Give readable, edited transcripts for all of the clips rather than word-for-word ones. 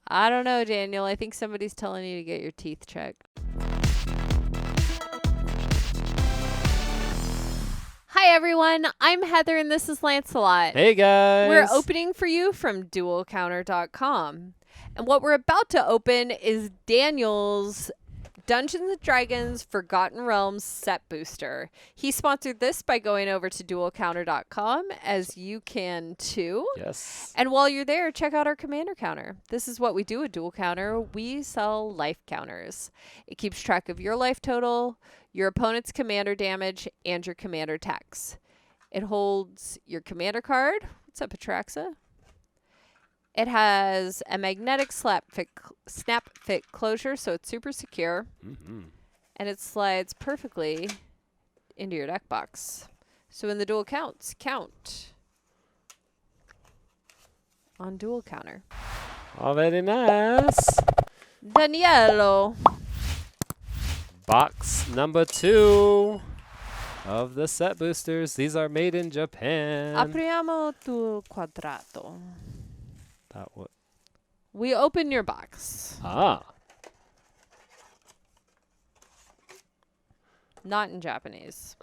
I don't know, Daniel. I think somebody's telling you to get your teeth checked. Hi, everyone. I'm Heather, and this is Lancelot. Hey, guys. We're opening for you from dualcounter.com. And what we're about to open is Daniel's Dungeons & Dragons Forgotten Realms set booster. He sponsored this by going over to dualcounter.com, as you can too. Yes. And while you're there, check out our commander counter. This is what we do at Dual Counter. We sell life counters. It keeps track of your life total, your opponent's commander damage, and your commander tax. It holds your commander card. What's up, Atraxa? It has a magnetic snap fit closure, so it's super secure. Mm-hmm. And it slides perfectly into your deck box. So when the dual counts, count on Dual Counter. Oh, very nice. Danielo. Box number 2 of the set boosters. These are made in Japan. Apriamo tu quadrato. That what? We open your box. Ah. Not in Japanese.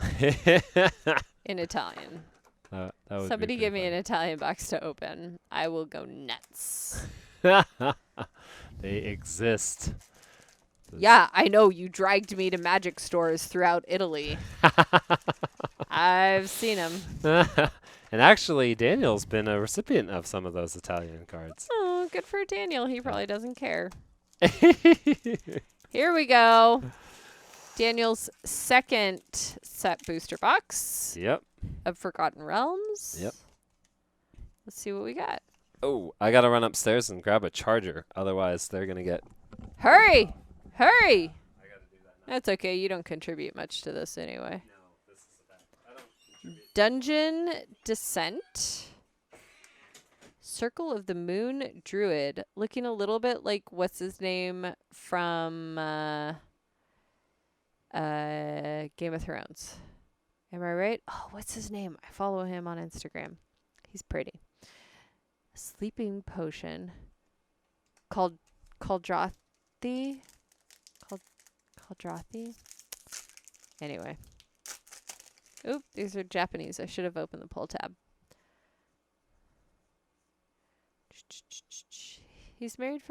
In Italian. That would Somebody be give me pretty an Italian box to open. I will go nuts. fun. They exist. Yeah, I know. You dragged me to magic stores throughout Italy. I've seen them. And actually, Daniel's been a recipient of some of those Italian cards. Oh, good for Daniel. He probably doesn't care. Here we go. Daniel's second set booster box Yep. of Forgotten Realms. Yep. Let's see what we got. Oh, I gotta run upstairs and grab a charger. Otherwise, they're gonna get. Hurry! Hurry! I gotta do that now. That's okay. You don't contribute much to this anyway. No, this is the back. I don't contribute. Dungeon Descent. Circle of the Moon Druid. Looking a little bit like what's his name from Game of Thrones. Am I right? Oh, what's his name? I follow him on Instagram. He's pretty. Sleeping potion. Caldrothy. Caldrothy. Anyway. Oop, these are Japanese. I should have opened the pull tab. He's married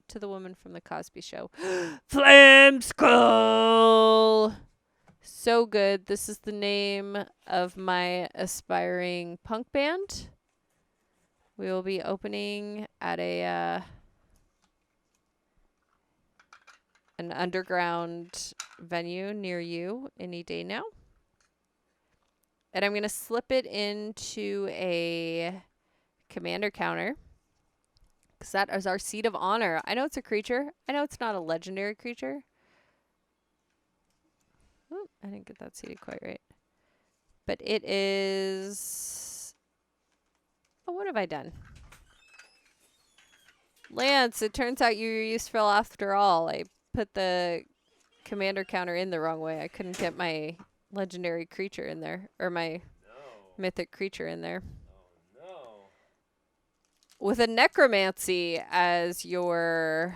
to the woman from the Cosby Show. Flame Skull! So good. This is the name of my aspiring punk band. We will be opening at an underground venue near you any day now. And I'm going to slip it into a commander counter, because that is our seat of honor. I know it's a creature. I know it's not a legendary creature. Oh, I didn't get that seated quite right. But it is... Oh, what have I done? Lance, it turns out you're useful after all. I put the commander counter in the wrong way. I couldn't get my legendary creature in there, or my mythic creature in there. Oh, no. With a necromancy as your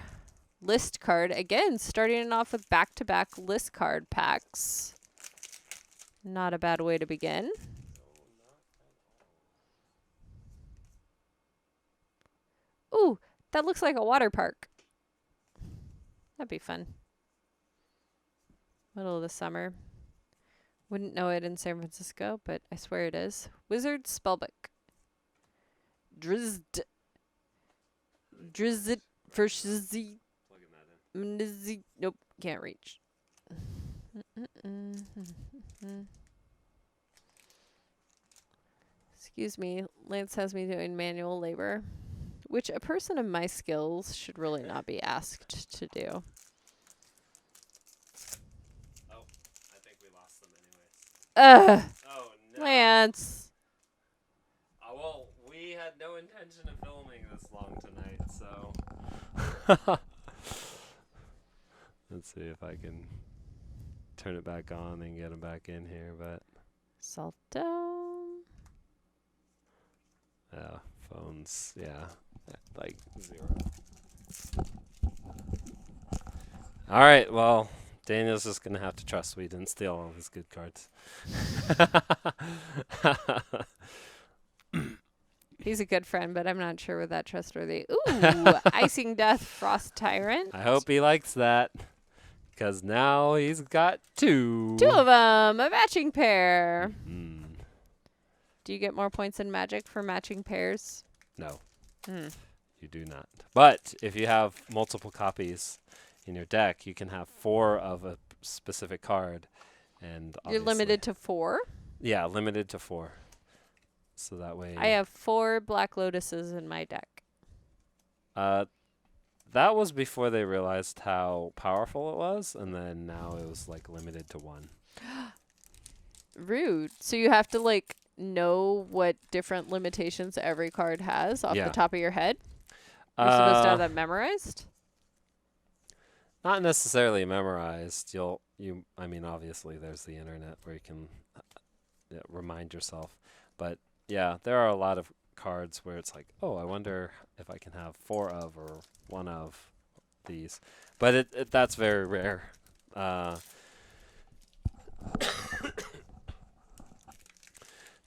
list card. Again, starting off with back-to-back list card packs. Not a bad way to begin. Ooh, that looks like a water park. That'd be fun. Middle of the summer. Wouldn't know it in San Francisco, but I swear it is. Wizard Spellbook. Drizzt. Drizzit for shizzy. Nope, can't reach. Excuse me, Lance has me doing manual labor, which a person of my skills should really not be asked to do. Oh, I think we lost them anyways. Ugh, Oh, no. Lance. Well, we had no intention of filming this long tonight, so. Let's see if I can turn it back on and get him back in here, but. Salto. Yeah, phones, yeah, like 0. All right, well, Daniel's just going to have to trust we didn't steal all of his good cards. He's a good friend, but I'm not sure we're that trustworthy. Ooh, Icing Death, Frost Tyrant. I hope he likes that, because now he's got two. Two of them, a matching pair. Mm, Do you get more points in Magic for matching pairs? no, Hmm. you do not. But if you have multiple copies in your deck, you can have 4 of a specific card. And You're limited to 4? Yeah, limited to 4. So that way... I have 4 Black Lotuses in my deck. That was before they realized how powerful it was, and then now it was like limited to 1. Rude. So you have to like know what different limitations every card has off the top of your head? You're supposed to have that memorized? Not necessarily memorized. I mean, obviously there's the internet where you can remind yourself. But yeah, there are a lot of cards where it's like, oh, I wonder if I can have 4 of or 1 of these. But that's very rare. That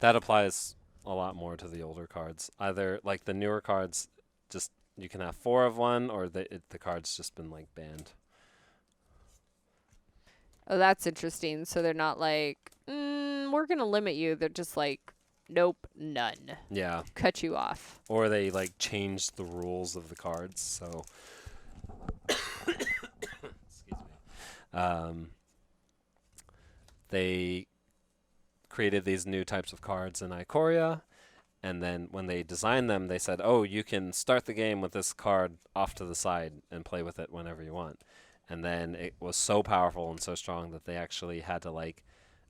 applies a lot more to the older cards. Either like the newer cards, just you can have 4 of one, or the card's just been like banned. Oh, that's interesting. So they're not like, we're going to limit you. They're just like, nope, none. Yeah. Cut you off. Or they like changed the rules of the cards. So, excuse me. They created these new types of cards in Ikoria, and then when they designed them, they said, oh, you can start the game with this card off to the side and play with it whenever you want. And then it was so powerful and so strong that they actually had to like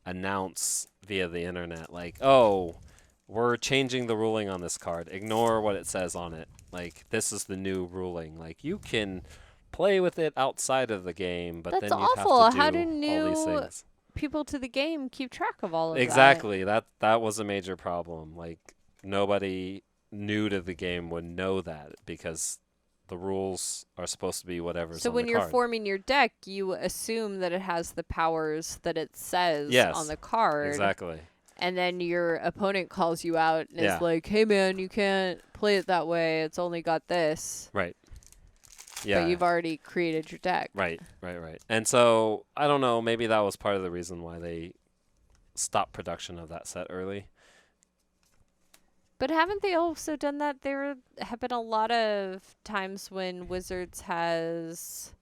announce via the internet, like, oh, we're changing the ruling on this card. Ignore what it says on it. Like, this is the new ruling. Like, you can play with it outside of the game, but That's then you awful. have to do How do all these things. people to the game keep track of all of Exactly. That was a major problem. Like, nobody new to the game would know that because the rules are supposed to be whatever's So on when the you're card. forming your deck, you assume that it has the powers that it says Yes, on the card. Exactly. And then your opponent calls you out and Yeah. is like, hey, man, you can't play it that way. It's only got this. Right. Yeah. But you've already created your deck. Right. And so, I don't know, maybe that was part of the reason why they stopped production of that set early. But haven't they also done that? There have been a lot of times when Wizards has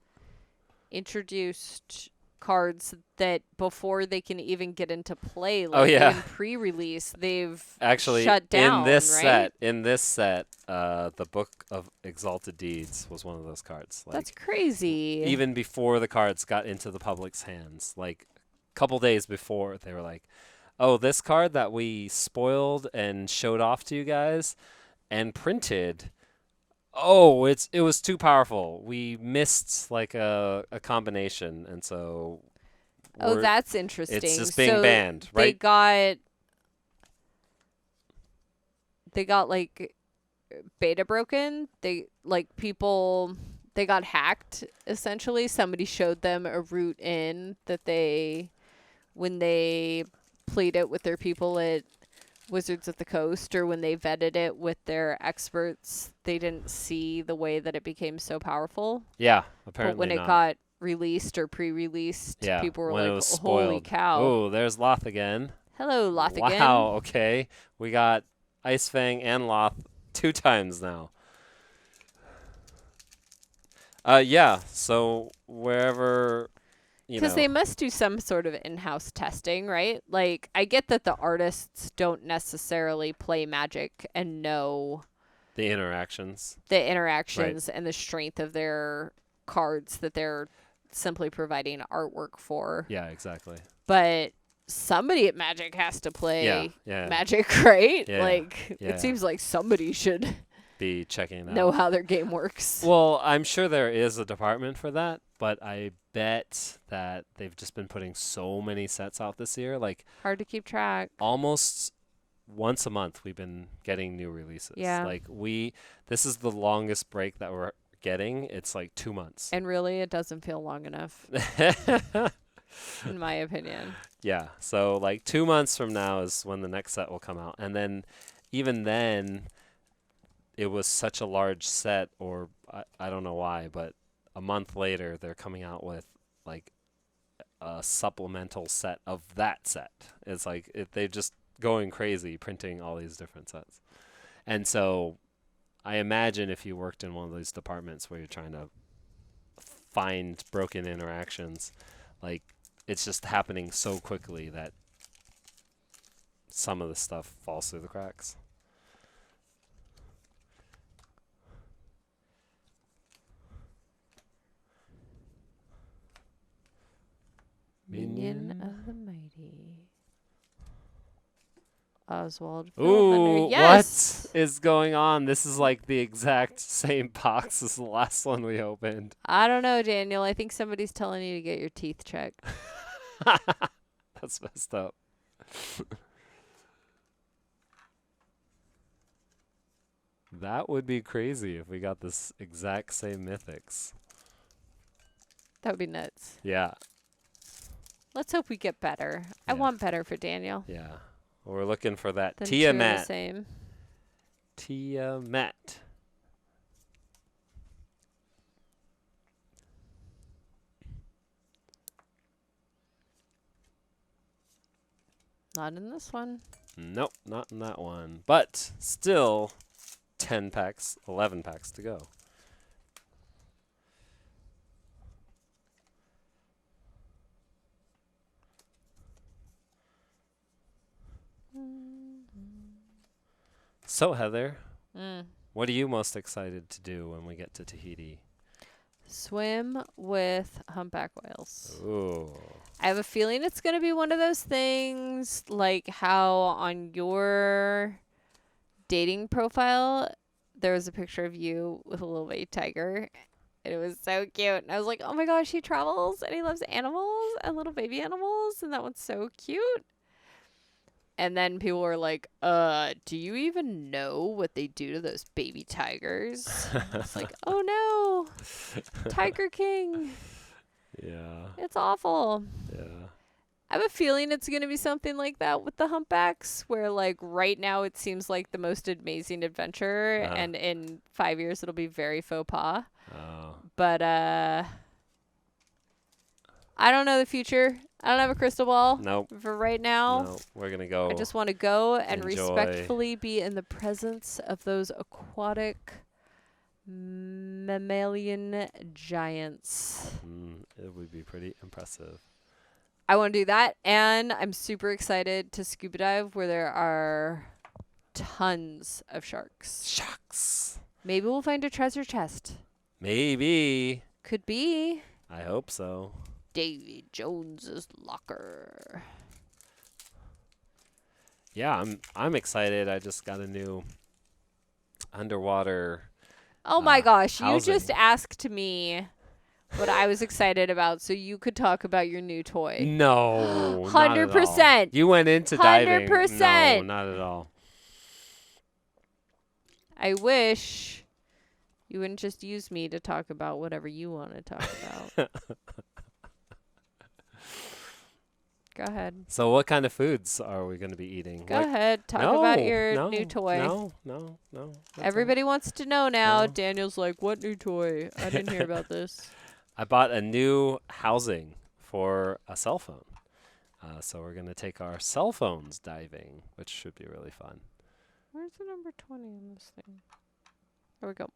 introduced cards that before they can even get into play, like in pre-release, they've actually shut down, in this set, the Book of Exalted Deeds was one of those cards. Like, that's crazy. Even before the cards got into the public's hands, like a couple days before, they were like, oh, this card that we spoiled and showed off to you guys and printed, oh, it was too powerful. We missed like a combination, and so that's interesting. It's just being banned, right? They got like beta broken. They got hacked essentially. Somebody showed them a route in that when they played it with their people at Wizards of the Coast, or when they vetted it with their experts, they didn't see the way that it became so powerful. Yeah, apparently But when not. it got released or pre-released, people were like, holy cow. Oh, there's Loth again. Hello, Loth again. Wow, okay. We got Ice Fang and Loth 2 times now. Yeah, so wherever... Because they must do some sort of in-house testing, right? Like, I get that the artists don't necessarily play Magic and know the interactions and the strength of their cards that they're simply providing artwork for. Yeah, exactly. But somebody at Magic has to play yeah. Magic, right? Yeah, like, it seems like somebody should be checking it out. Know how their game works. Well, I'm sure there is a department for that, but I bet that they've just been putting so many sets out this year. Like, hard to keep track. Almost once a month we've been getting new releases. Yeah. Like, this is the longest break that we're getting, it's like 2 months. And really, it doesn't feel long enough, in my opinion. Yeah. So like 2 months from now is when the next set will come out. And then even then, it was such a large set, or I don't know why, but a month later, they're coming out with like a supplemental set of that set. It's like they're just going crazy printing all these different sets. And so I imagine if you worked in one of these departments where you're trying to find broken interactions, like it's just happening so quickly that some of the stuff falls through the cracks. Minion of the Mighty. Oswald. Ooh, Yes! what is going on? This is like the exact same box as the last one we opened. I don't know, Daniel. I think somebody's telling you to get your teeth checked. That's messed up. That would be crazy if we got this exact same mythics. That would be nuts. Yeah. Let's hope we get better. I Yeah. want better for Daniel. Yeah. Well, we're looking for that Than two are the Tiamat. same. Tiamat. Not in this one. Nope, not in that one. But still 10 packs, 11 packs to go. So, Heather, what are you most excited to do when we get to Tahiti? Swim with humpback whales. Ooh. I have a feeling it's going to be one of those things like how on your dating profile, there was a picture of you with a little baby tiger. And it was so cute. And I was like, oh my gosh, he travels and he loves animals and little baby animals. And that one's so cute. And then people were like, do you even know what they do to those baby tigers? It's like, oh no, Tiger King. Yeah. It's awful. Yeah. I have a feeling it's going to be something like that with the humpbacks, where like right now it seems like the most amazing adventure, and in 5 years it'll be very faux pas. Oh. But I don't know the future. I don't have a crystal ball. Nope. For right now. No, we're going to go. I just want to go and enjoy. respectfully be in the presence of those aquatic mammalian giants. It would be pretty impressive. I want to do that, and I'm super excited to scuba dive where there are tons of sharks. Shucks. Maybe we'll find a treasure chest. Maybe. Could be I hope so. Davy Jones's locker. Yeah, I'm excited. I just got a new underwater Oh my gosh, housing. you just asked me what I was excited about so you could talk about your new toy. No. 100%. You went into diving. 100%. No, not at all. I wish you wouldn't just use me to talk about whatever you want to talk about. Go ahead. So what kind of foods are we going to be eating? Go ahead. Talk about your new toy. No. Everybody wants to know now. No. Daniel's like, what new toy? I didn't hear about this. I bought a new housing for a cell phone. So we're going to take our cell phones diving, which should be really fun. Where's the number 20 in this thing? There we go.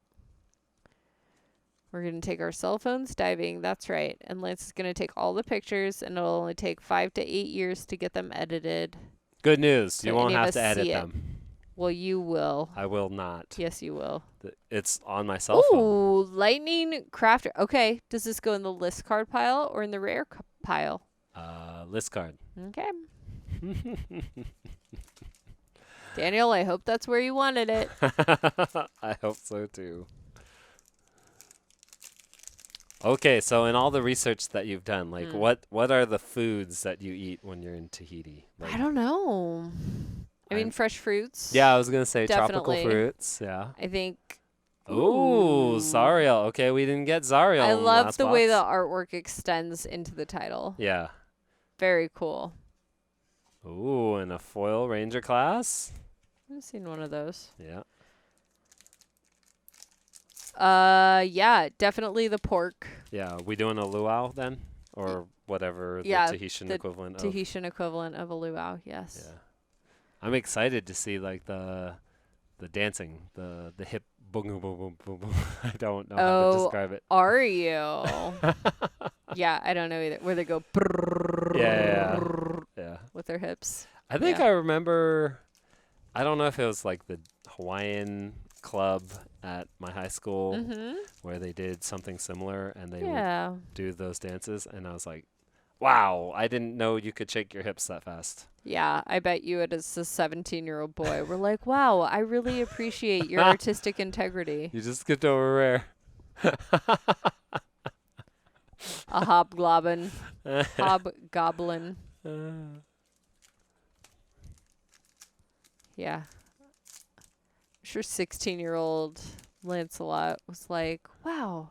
We're going to take our cell phones diving. That's right. And Lance is going to take all the pictures, and it'll only take 5 to 8 years to get them edited. Good news. So you won't any of have us to edit see it. them. Well, you will. I will not. Yes, you will. It's on my cell phone. Ooh, Lightning Crafter. Okay. Does this go in the list card pile or in the rare pile? List card. Okay. Daniel, I hope that's where you wanted it. I hope so too. Okay, so in all the research that you've done, like what are the foods that you eat when you're in Tahiti? Like, I don't know. I mean, fresh fruits. yeah, I was gonna say Definitely. tropical fruits. Yeah. I think Oh, Zariel. Okay, we didn't get Zariel. I in the love last the way the box. artwork extends into the title. Yeah. Very cool. Ooh, and a foil Ranger class. I've seen one of those. Yeah. Yeah, definitely the pork. Yeah. We doing a luau then, or whatever Yeah, the Tahitian the equivalent of. Tahitian equivalent of a luau, yes. Yeah. I'm excited to see like the dancing, the hip boom boom boom boom boom boom. I don't know how to describe it. Are you? Yeah, I don't know either. Where they go Yeah. with their hips. I think Yeah. I remember. I don't know if it was like the Hawaiian club at my high school Mm-hmm. where they did something similar and they would Yeah. do those dances, and I was like, wow, I didn't know you could shake your hips that fast. Yeah, I bet you it is a 17-year-old boy. We're like, wow, I really appreciate your artistic integrity. You just skipped over rare. A hobgoblin. Hobgoblin. Yeah. I'm sure 16-year-old Lancelot was like, wow,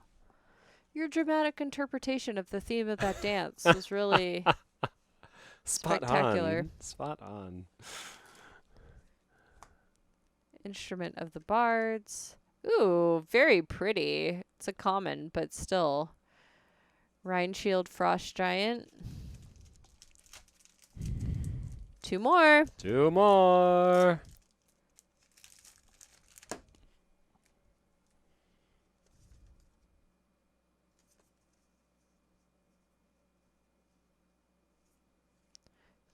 your dramatic interpretation of the theme of that dance was really spectacular. Spot on. Instrument of the bards. Ooh, very pretty. It's a common, but still. Rhineshield Frost Giant. Two more. Two more.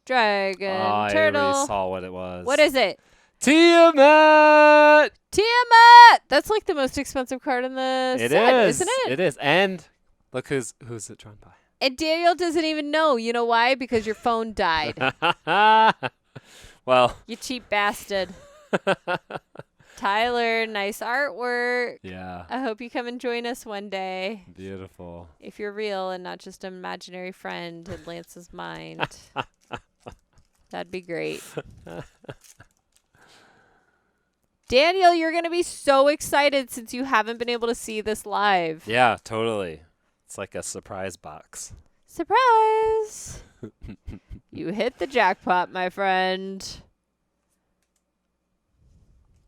Dragon I Turtle. already saw what it was. What is it? Tiamat! Tiamat! That's like the most expensive card in the It set, is. isn't it? It is. And look who's it drawn by. And Daniel doesn't even know. You know why? Because your phone died. Well. You cheap bastard. Tyler, nice artwork. Yeah. I hope you come and join us one day. Beautiful. If you're real and not just an imaginary friend in Lance's mind. That'd be great. Daniel, you're going to be so excited since you haven't been able to see this live. Yeah, totally. It's like a surprise box. Surprise! You hit the jackpot, my friend.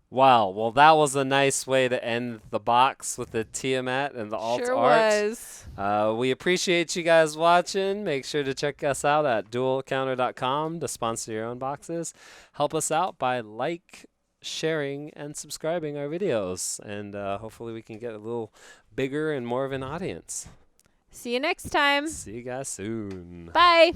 Wow. Well, that was a nice way to end the box with the Tiamat and the alt Sure art. was. We appreciate you guys watching. Make sure to check us out at dualcounter.com to sponsor your own boxes. Help us out by sharing, and subscribing our videos. And hopefully we can get a little bigger and more of an audience. See you next time. See you guys soon. Bye.